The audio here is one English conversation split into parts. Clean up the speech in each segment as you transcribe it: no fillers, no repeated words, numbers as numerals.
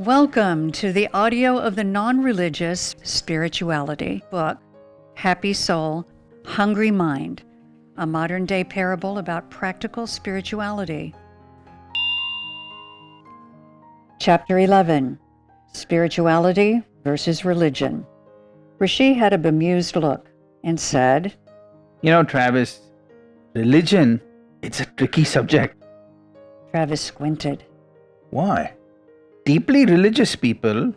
Welcome to the audio of the non-religious spirituality book, Happy Soul, Hungry Mind, a modern-day parable about practical spirituality. Chapter 11, Spirituality versus Religion. Rishi had a bemused look and said, Travis, religion, it's a tricky subject. Travis squinted. Why? Deeply religious people,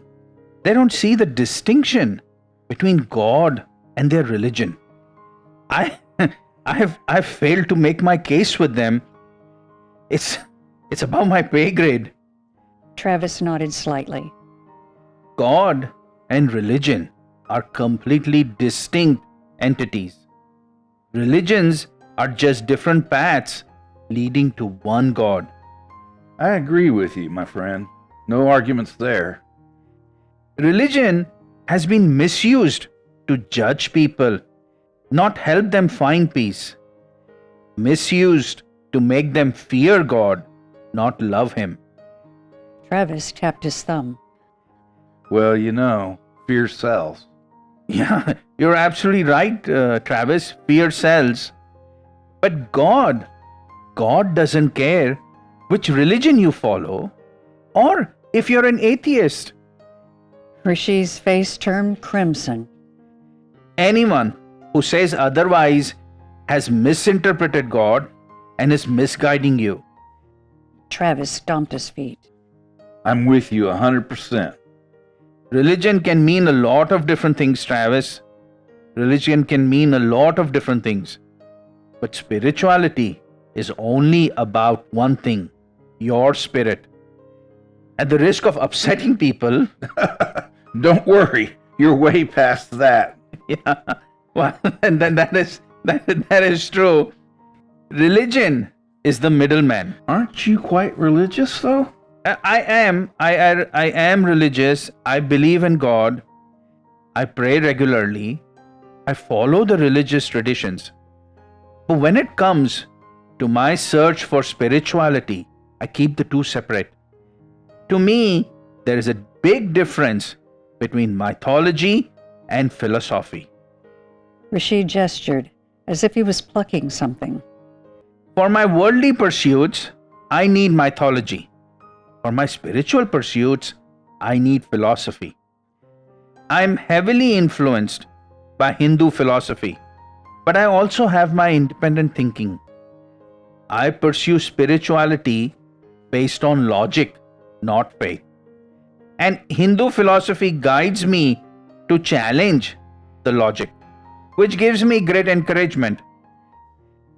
they don't see the distinction between God and their religion. I've failed to make my case with them. It's above my pay grade. Travis nodded slightly. God and religion are completely distinct entities. Religions are just different paths leading to one God. I agree with you, my friend. No arguments there. Religion has been misused to judge people, not help them find peace. Misused to make them fear God, not love Him. Travis tapped his thumb. Well, fear sells. Yeah, you're absolutely right, Travis. Fear sells. But God doesn't care which religion you follow, or if you're an atheist. Rishi's face turned crimson. Anyone who says otherwise has misinterpreted God and is misguiding you. Travis stomped his feet. I'm with you 100%. Religion can mean a lot of different things, Travis. Religion can mean a lot of different things. But spirituality is only about one thing, your spirit. At the risk of upsetting people, Don't worry, you're way past that. yeah, well, and then that is true. Religion is the middleman. Aren't you quite religious, though? I am religious. I believe in God. I pray regularly. I follow the religious traditions. But when it comes to my search for spirituality, I keep the two separate. To me, there is a big difference between mythology and philosophy. Rishi gestured as if he was plucking something. For my worldly pursuits, I need mythology. For my spiritual pursuits, I need philosophy. I am heavily influenced by Hindu philosophy, but I also have my independent thinking. I pursue spirituality based on logic, not faith. And Hindu philosophy guides me to challenge the logic, which gives me great encouragement.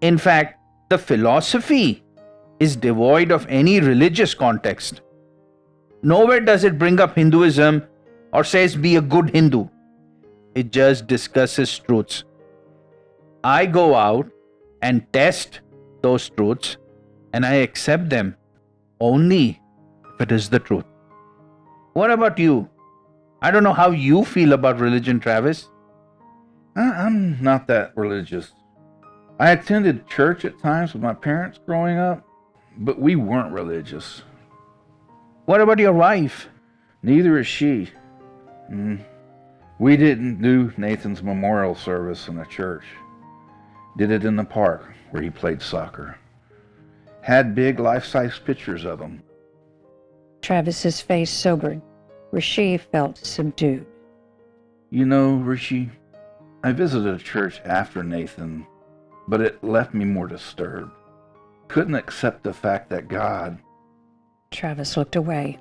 In fact, the philosophy is devoid of any religious context. Nowhere does it bring up Hinduism or says be a good Hindu. It just discusses truths. I go out and test those truths and I accept them only if it is the truth. What about you? I don't know how you feel about religion, Travis. I'm not that religious. I attended church at times with my parents growing up, but we weren't religious. What about your wife? Neither is she. We didn't do Nathan's memorial service in the church. Did it in the park where he played soccer. Had big life-size pictures of him. Travis's face sobered. Rishi felt subdued. Rishi, I visited a church after Nathan, but it left me more disturbed. Couldn't accept the fact that God... Travis looked away.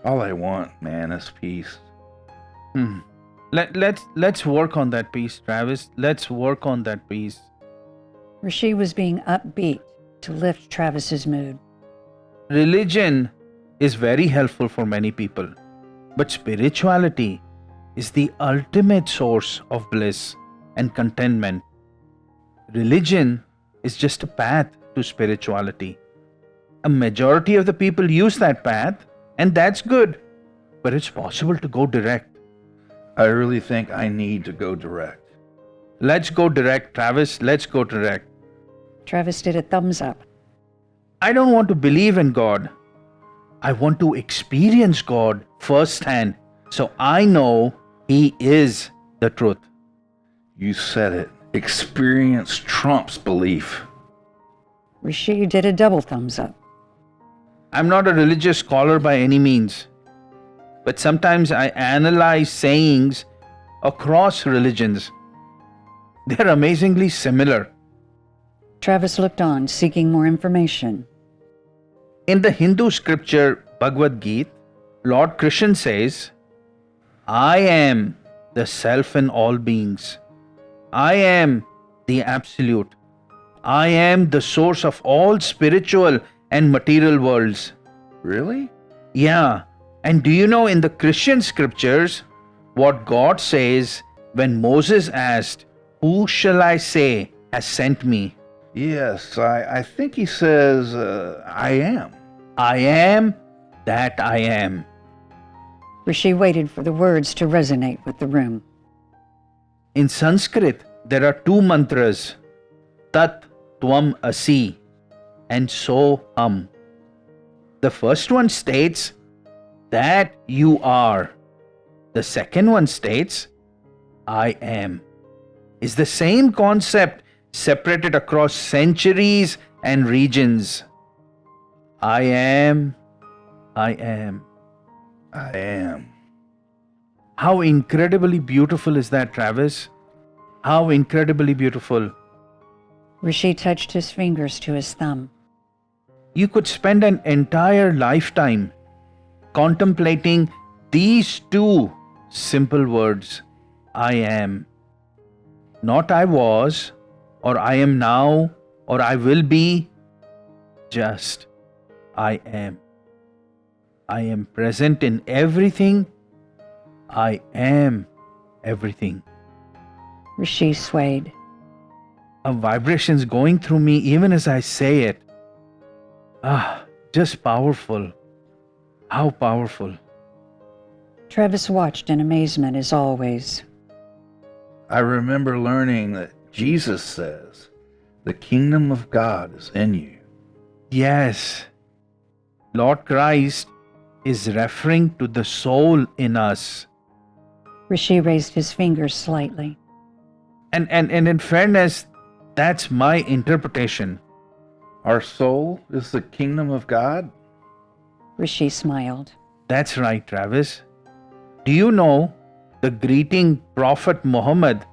All I want, man, is peace. Let's work on that peace, Travis. Let's work on that peace. Rishi was being upbeat to lift Travis's mood. Religion is very helpful for many people, but spirituality is the ultimate source of bliss and contentment. Religion is just a path to spirituality. A majority of the people use that path, and that's good, but it's possible to go direct. I really think I need to go direct. Let's go direct, Travis. Let's go direct. Travis did a thumbs up. I don't want to believe in God. I want to experience God firsthand so I know He is the truth. You said it. Experience trumps belief. Rishi did a double thumbs up. I'm not a religious scholar by any means, but sometimes I analyze sayings across religions. They're amazingly similar. Travis looked on, seeking more information. In the Hindu scripture Bhagavad Gita, Lord Krishna says, I am the self in all beings. I am the absolute. I am the source of all spiritual and material worlds. Really? Yeah. And do you know in the Christian scriptures what God says when Moses asked, Who shall I say has sent me? Yes, I think he says, I am. I am that I am. Rishi waited for the words to resonate with the room. In Sanskrit, there are two mantras, Tat Tvam Asi and So Hum. The first one states that you are. The second one states, I am. It's the same concept separated across centuries and regions. I am, I am. I am. How incredibly beautiful is that, Travis? How incredibly beautiful. Rishi touched his fingers to his thumb. You could spend an entire lifetime contemplating these two simple words, I am. Not I was, or I am now, or I will be, just I am. I am present in everything. I am everything. Rishi swayed. A vibration's going through me even as I say it. Just powerful. How powerful. Travis watched in amazement as always. I remember learning that Jesus says, the kingdom of God is in you. Yes. Lord Christ is referring to the soul in us. Rishi raised his fingers slightly. And in fairness, that's my interpretation. Our soul is the kingdom of God? Rishi smiled. That's right, Travis. Do you know the greeting Prophet Muhammad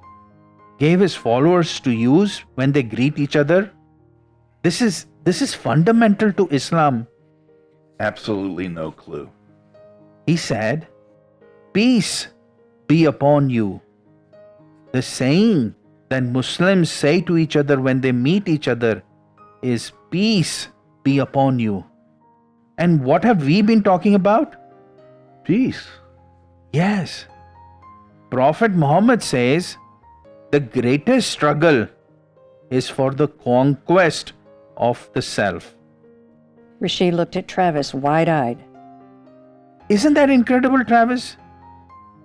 gave his followers to use when they greet each other? This is fundamental to Islam. Absolutely no clue. He said, Peace be upon you. The saying that Muslims say to each other when they meet each other is peace be upon you. And what have we been talking about? Peace. Yes. Prophet Muhammad says the greatest struggle is for the conquest of the self. Rishi looked at Travis wide-eyed. Isn't that incredible, Travis?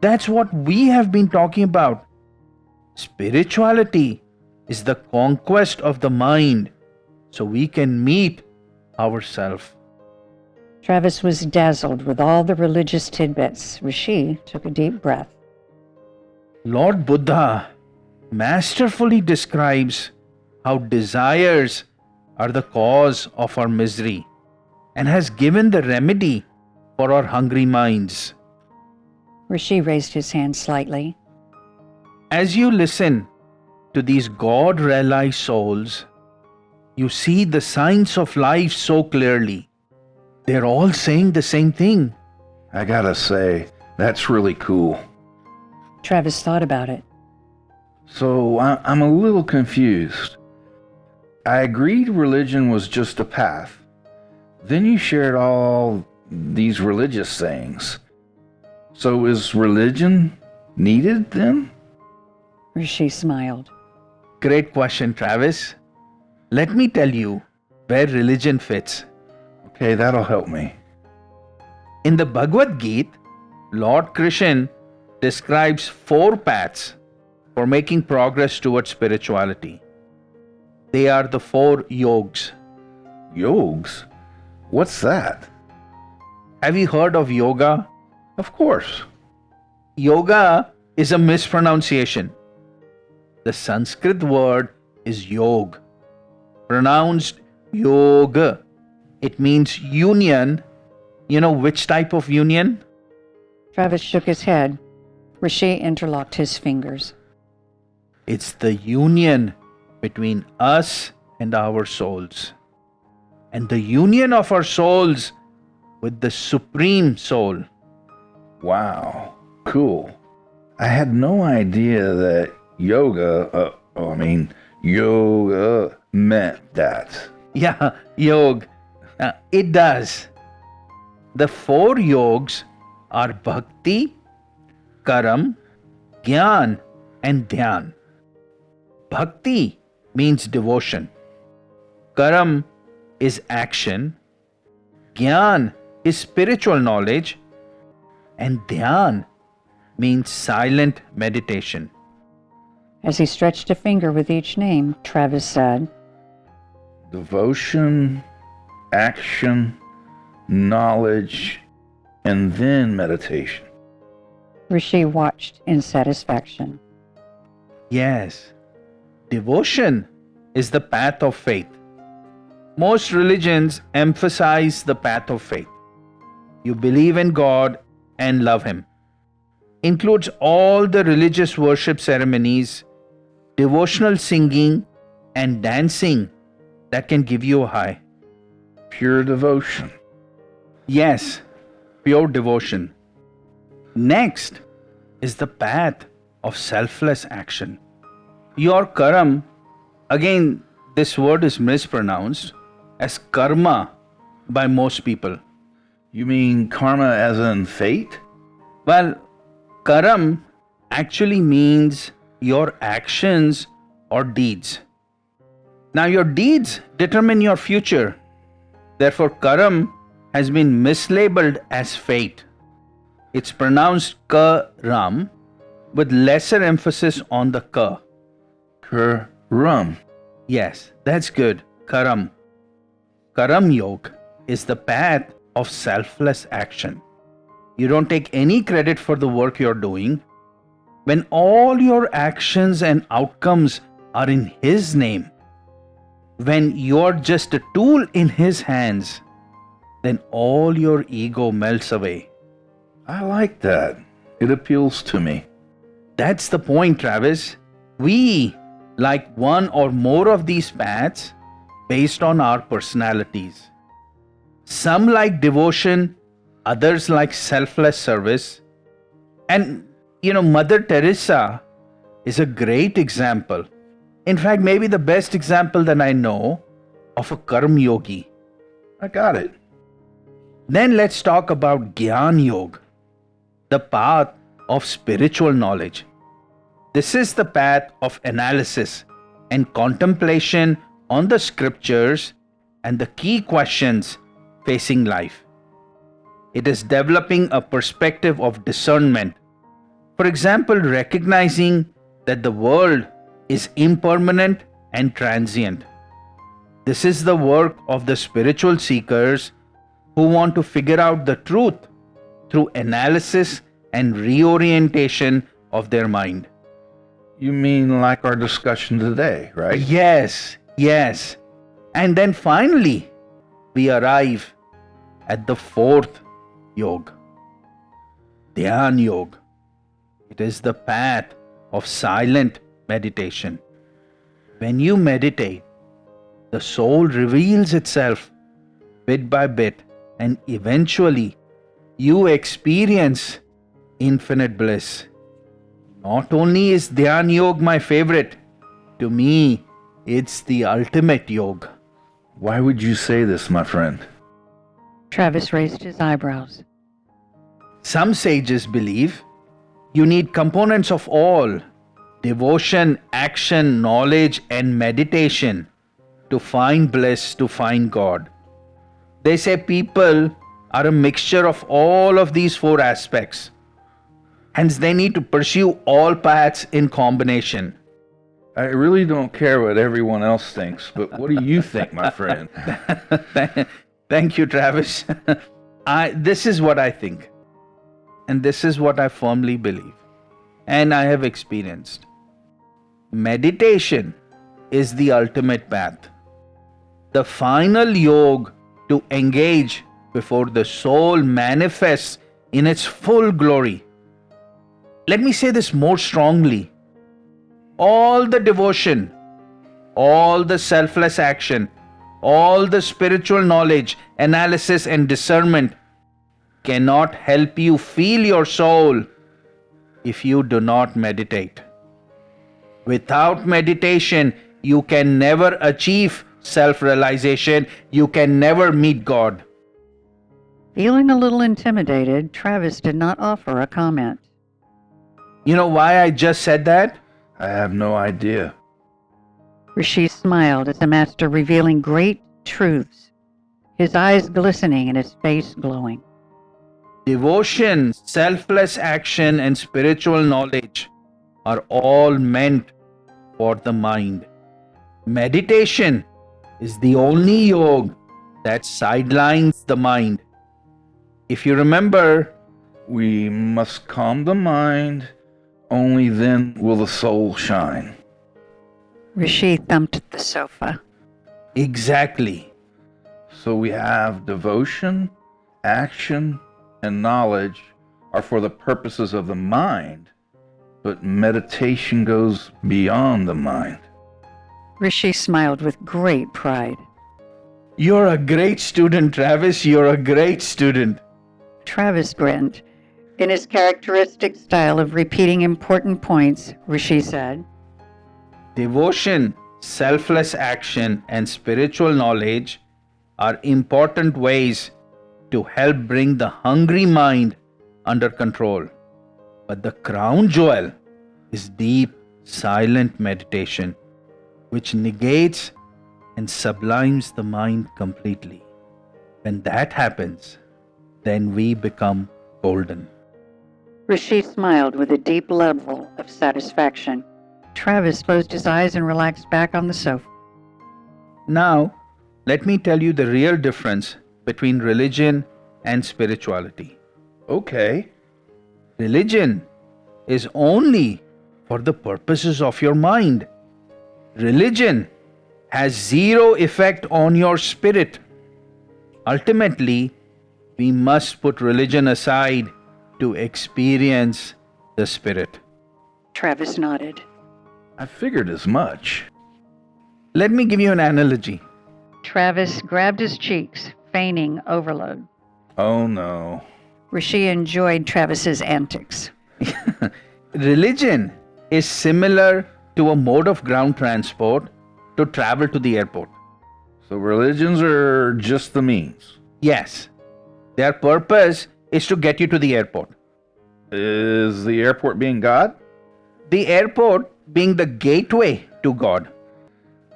That's what we have been talking about. Spirituality is the conquest of the mind so we can meet ourselves. Travis was dazzled with all the religious tidbits. Rishi took a deep breath. Lord Buddha masterfully describes how desires are the cause of our misery and has given the remedy for our hungry minds. Rishi raised his hand slightly. As you listen to these God-realized souls, you see the signs of life so clearly. They're all saying the same thing. I gotta say, that's really cool. Travis thought about it. So I'm a little confused. I agreed religion was just a path. Then you shared all these religious sayings. So is religion needed then? Rishi smiled. Great question, Travis. Let me tell you where religion fits. Okay, that'll help me. In the Bhagavad Gita, Lord Krishna describes 4 paths for making progress towards spirituality. They are the 4 yogs. Yogs? What's that? Have you heard of yoga? Of course. Yoga is a mispronunciation. The Sanskrit word is yog, pronounced yoga. It means union. You know which type of union? Travis shook his head. Rishi interlocked his fingers. It's the union between us and our souls. And the union of our souls with the Supreme Soul. Wow. Cool. I had no idea that yoga meant that. Yeah, yog. It does. The four yogs are bhakti, karam, gyan, and dhyan. Bhakti means devotion. Karam is action. Gyan is spiritual knowledge. And dhyan means silent meditation. As he stretched a finger with each name, Travis said, Devotion, action, knowledge, and then meditation. Rishi watched in satisfaction. Yes, devotion is the path of faith. Most religions emphasize the path of faith. You believe in God and love Him. Includes all the religious worship ceremonies, devotional singing, and dancing that can give you a high. Pure devotion. Yes, pure devotion. Next is the path of selfless action. Your karam, again, this word is mispronounced as karma by most people. You mean karma as in fate? Well, karam actually means your actions or deeds. Now, your deeds determine your future. Therefore, karam has been mislabeled as fate. It's pronounced karam with lesser emphasis on the ka. Karam. Yes, that's good. Karam. Karam Yog is the path of selfless action. You don't take any credit for the work you're doing. When all your actions and outcomes are in His name, when you're just a tool in His hands, then all your ego melts away. I like that. It appeals to me. That's the point, Travis. We like one or more of these paths based on our personalities. Some like devotion, others like selfless service. And, Mother Teresa is a great example. In fact, maybe the best example that I know of a Karma Yogi. I got it. Then let's talk about Gyan Yoga, the path of spiritual knowledge. This is the path of analysis and contemplation on the scriptures and the key questions facing life. It is developing a perspective of discernment. For example, recognizing that the world is impermanent and transient. This is the work of the spiritual seekers who want to figure out the truth through analysis and reorientation of their mind. You mean like our discussion today, right? Yes. And then finally, we arrive at the fourth yoga, Dhyan Yoga. It is the path of silent meditation. When you meditate, the soul reveals itself bit by bit, and eventually you experience infinite bliss. Not only is Dhyan Yoga my favorite, to me, it's the ultimate yoga. Why would you say this, my friend? Travis raised his eyebrows. Some sages believe you need components of all: devotion, action, knowledge, and meditation to find bliss, to find God. They say people are a mixture of all of these four aspects. Hence, they need to pursue all paths in combination. I really don't care what everyone else thinks, but what do you think, my friend? Thank you, Travis. This is what I think. And this is what I firmly believe. And I have experienced. Meditation is the ultimate path. The final yoga to engage before the soul manifests in its full glory. Let me say this more strongly. All the devotion, all the selfless action, all the spiritual knowledge, analysis and discernment cannot help you feel your soul if you do not meditate. Without meditation, you can never achieve self-realization. You can never meet God. Feeling a little intimidated, Travis did not offer a comment. You know why I just said that? I have no idea. Rishi smiled as the master revealing great truths, his eyes glistening and his face glowing. Devotion, selfless action, and spiritual knowledge are all meant for the mind. Meditation is the only yoga that sidelines the mind. If you remember, We must calm the mind, only then will the soul shine. Rishi thumped the sofa. exactly. So we have devotion, action, and knowledge are for the purposes of the mind, but meditation goes beyond the mind. Rishi smiled with great pride. You're a great student, Travis. You're a great student. Travis grinned. In his characteristic style of repeating important points, Rishi said, Devotion, selfless action, and spiritual knowledge are important ways to help bring the hungry mind under control. But the crown jewel is deep, silent meditation, which negates and sublimes the mind completely. When that happens, then we become golden. Rishi smiled with a deep level of satisfaction. Travis closed his eyes and relaxed back on the sofa. Now, let me tell you the real difference between religion and spirituality. Okay. Religion is only for the purposes of your mind. Religion has zero effect on your spirit. Ultimately, we must put religion aside to experience the spirit. Travis nodded. I figured as much. Let me give you an analogy. Travis grabbed his cheeks, feigning overload. Oh no. Rishi enjoyed Travis's antics. Religion is similar to a mode of ground transport to travel to the airport. So religions are just the means. Yes, their purpose is to get you to the airport. Is the airport being God? The airport being the gateway to God.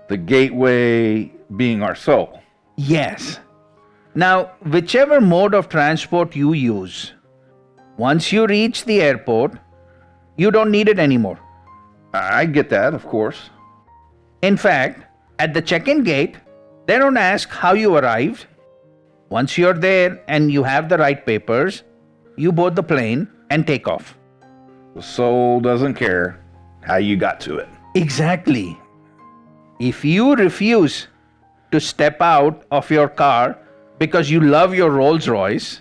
The gateway being our soul. Yes. Now, whichever mode of transport you use, once you reach the airport, you don't need it anymore. I get that, of course. In fact, at the check-in gate, they don't ask how you arrived. Once you're there and you have the right papers, you board the plane and take off. The soul doesn't care how you got to it. Exactly. If you refuse to step out of your car because you love your Rolls Royce,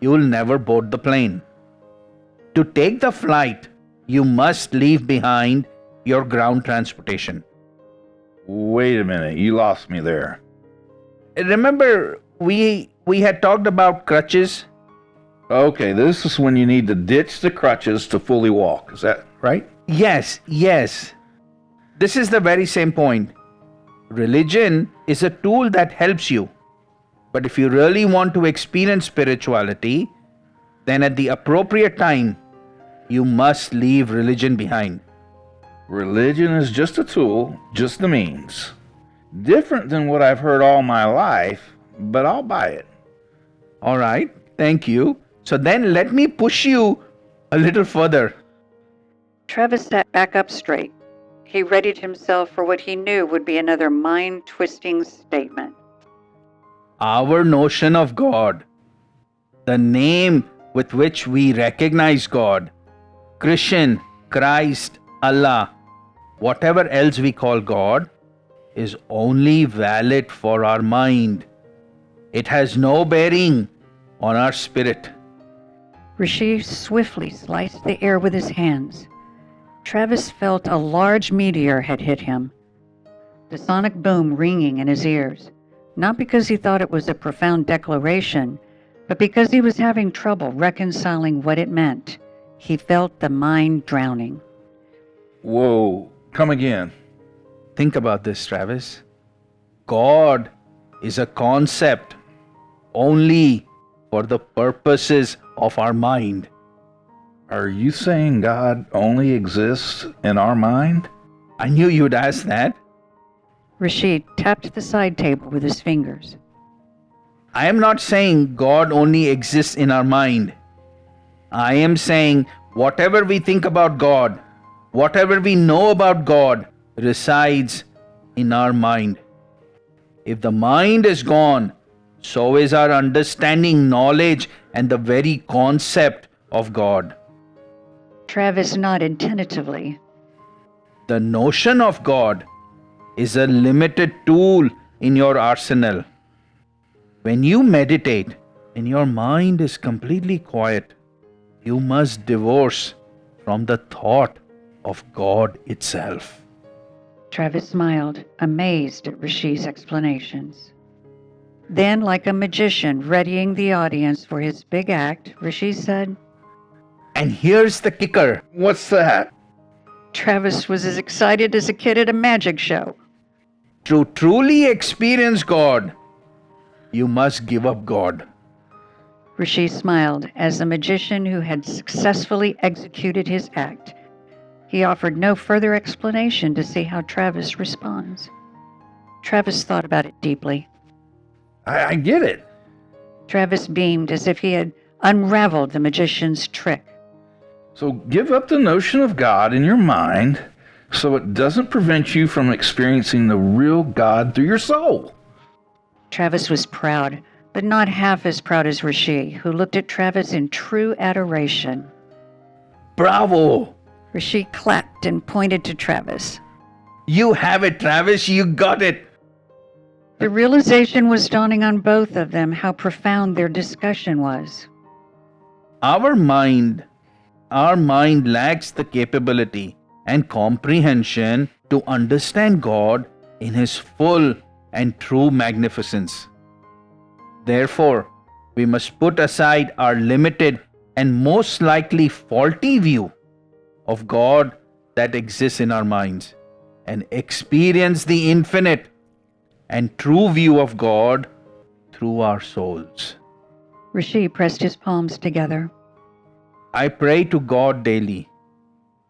you will never board the plane. To take the flight, you must leave behind your ground transportation. Wait a minute, you lost me there. Remember, we had talked about crutches? Okay, this is when you need to ditch the crutches to fully walk. Is that right? Yes. This is the very same point. Religion is a tool that helps you. But if you really want to experience spirituality, then at the appropriate time, you must leave religion behind. Religion is just a tool, just the means. Different than what I've heard all my life, but I'll buy it. All right, thank you. So then let me push you a little further. Travis sat back up straight. He readied himself for what he knew would be another mind-twisting statement. Our notion of God the name with which we recognize God, Christian, Christ, Allah, whatever else we call God, is only valid for our mind. It has no bearing on our spirit. Rishi swiftly sliced the air with his hands. Travis felt a large meteor had hit him, the sonic boom ringing in his ears, not because he thought it was a profound declaration, but because he was having trouble reconciling what it meant. He felt the mind drowning. Whoa, come again. Think about this, Travis. God is a concept only for the purposes of our mind. Are you saying God only exists in our mind? I knew you'd ask that. Rishi tapped the side table with his fingers. I am not saying God only exists in our mind. I am saying whatever we think about God, whatever we know about God, resides in our mind. If the mind is gone, so is our understanding, knowledge, and the very concept of God. Travis nodded tentatively. The notion of God is a limited tool in your arsenal. When you meditate and your mind is completely quiet, you must divorce from the thought of God itself. Travis smiled, amazed at Rishi's explanations. Then, like a magician readying the audience for his big act, Rishi said, And here's the kicker. What's that? Travis was as excited as a kid at a magic show. To truly experience God, you must give up God. Rishi smiled as the magician who had successfully executed his act. He offered no further explanation to see how Travis responds. Travis thought about it deeply. I get it. Travis beamed as if he had unraveled the magician's trick. So give up the notion of God in your mind so it doesn't prevent you from experiencing the real God through your soul. Travis was proud, but not half as proud as Rishi, who looked at Travis in true adoration. Bravo! Rishi clapped and pointed to Travis. You have it, Travis. You got it. The realization was dawning on both of them how profound their discussion was. Our mind lacks the capability and comprehension to understand God in His full and true magnificence. Therefore, we must put aside our limited and most likely faulty view of God that exists in our minds and experience the infinite and true view of God through our souls. Rishi pressed his palms together. I pray to God daily,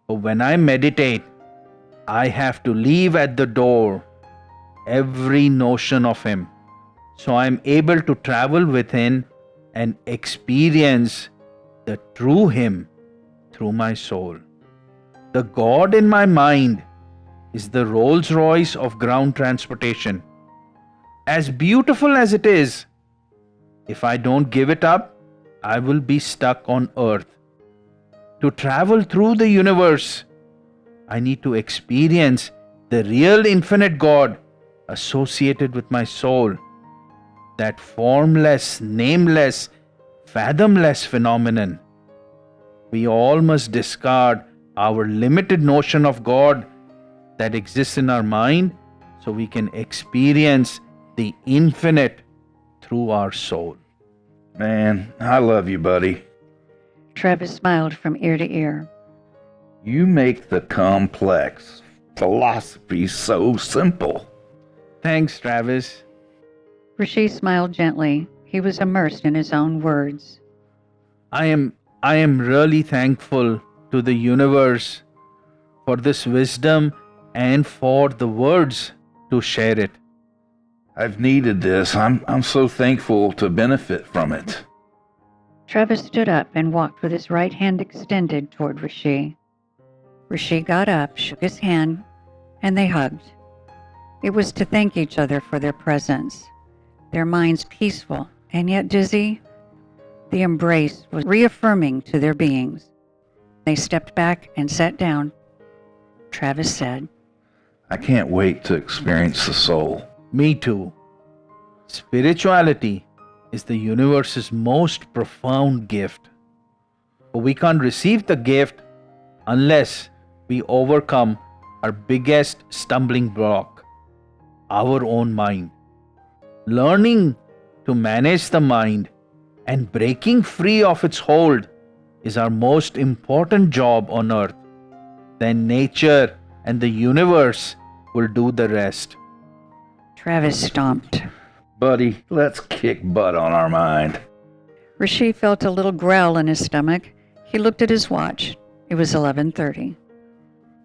but when I meditate, I have to leave at the door every notion of Him, so I am able to travel within and experience the true Him through my soul. The God in my mind is the Rolls Royce of ground transportation. As beautiful as it is, if I don't give it up, I will be stuck on earth. To travel through the universe, I need to experience the real infinite God associated with my soul, that formless, nameless, fathomless phenomenon. We all must discard our limited notion of God that exists in our mind so we can experience the infinite through our soul. Man, I love you, buddy. Travis smiled from ear to ear. You make the complex philosophy so simple. Thanks, Travis. Rishi smiled gently. He was immersed in his own words. I am really thankful to the universe for this wisdom and for the words to share it. I've needed this. I'm so thankful to benefit from it. Travis stood up and walked with his right hand extended toward Rishi. Rishi got up, shook his hand, and they hugged. It was to thank each other for their presence, their minds peaceful and yet dizzy, The embrace was reaffirming to their beings. They stepped back and sat down. Travis said, I can't wait to experience the soul. Me too. Spirituality is the universe's most profound gift. But we can't receive the gift unless we overcome our biggest stumbling block, our own mind. Learning to manage the mind and breaking free of its hold is our most important job on earth. Then nature and the universe will do the rest. Travis stomped. Buddy, let's kick butt on our mind. Rishi felt a little growl in his stomach. He looked at his watch. It was 11:30.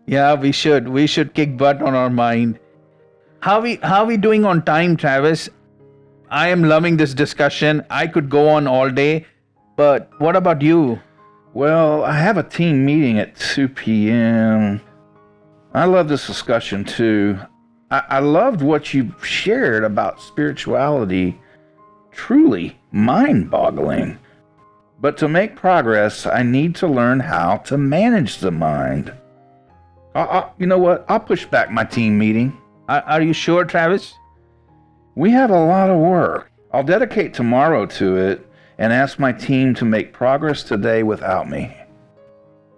Yeah, we should. We should kick butt on our mind. How we doing on time, Travis? I am loving this discussion. I could go on all day, but what about you? Well, I have a team meeting at 2 p.m. I love this discussion too. I loved what you shared about spirituality. Truly mind-boggling. But to make progress, I need to learn how to manage the mind. You know what? I'll push back my team meeting. Are you sure, Travis? We have a lot of work. I'll dedicate tomorrow to it and ask my team to make progress today without me.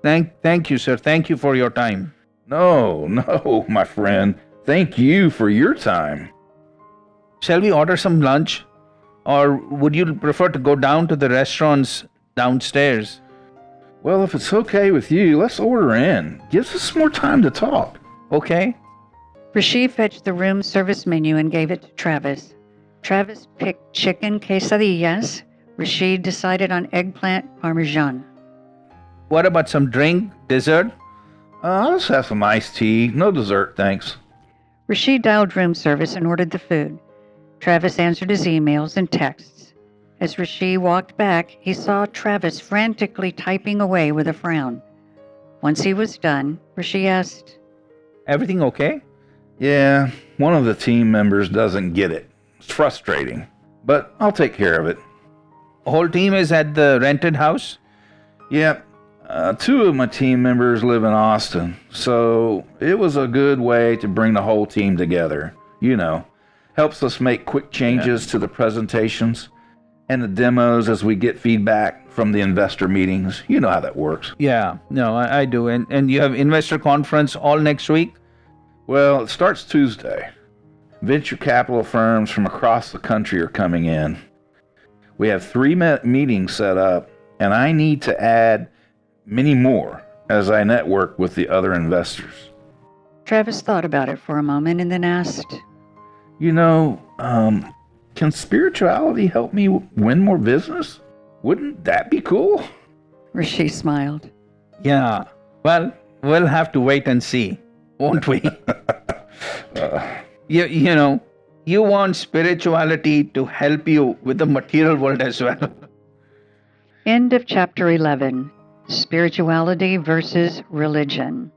Thank you, sir. Thank you for your time. No, my friend. Thank you for your time. Shall we order some lunch? Or would you prefer to go down to the restaurants downstairs? Well, if it's okay with you, let's order in. Gives us more time to talk. Okay. Rishi fetched the room service menu and gave it to Travis. Travis picked chicken quesadillas. Rishi decided on eggplant parmesan. What about some drink, dessert? I'll just have some iced tea. No dessert, thanks. Rishi dialed room service and ordered the food. Travis answered his emails and texts. As Rishi walked back, he saw Travis frantically typing away with a frown. Once he was done, Rishi asked, Everything okay? Yeah, one of the team members doesn't get it. It's frustrating, but I'll take care of it. The whole team is at the rented house? Yep. 2 of my team members live in Austin, so it was a good way to bring the whole team together. You know, helps us make quick changes to the presentations and the demos as we get feedback from the investor meetings. You know how that works. Yeah, no, I do. And you have investor conference all next week? Well, it starts Tuesday. Venture capital firms from across the country are coming in. We have 3 meetings set up, and I need to add many more as I network with the other investors. Travis thought about it for a moment and then asked, You know, can spirituality help me win more business? Wouldn't that be cool? Rishi smiled. Yeah. Well, we'll have to wait and see, won't we? You know, you want spirituality to help you with the material world as well. End of chapter 11. Spirituality versus religion.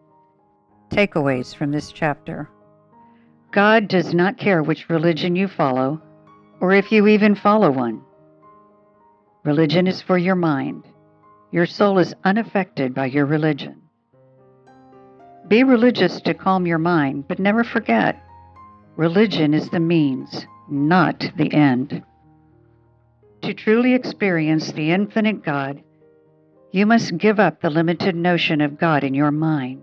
Takeaways from this chapter. God does not care which religion you follow, or if you even follow one. Religion is for your mind. Your soul is unaffected by your religion. Be religious to calm your mind, but never forget, religion is the means, not the end. To truly experience the infinite God, you must give up the limited notion of God in your mind.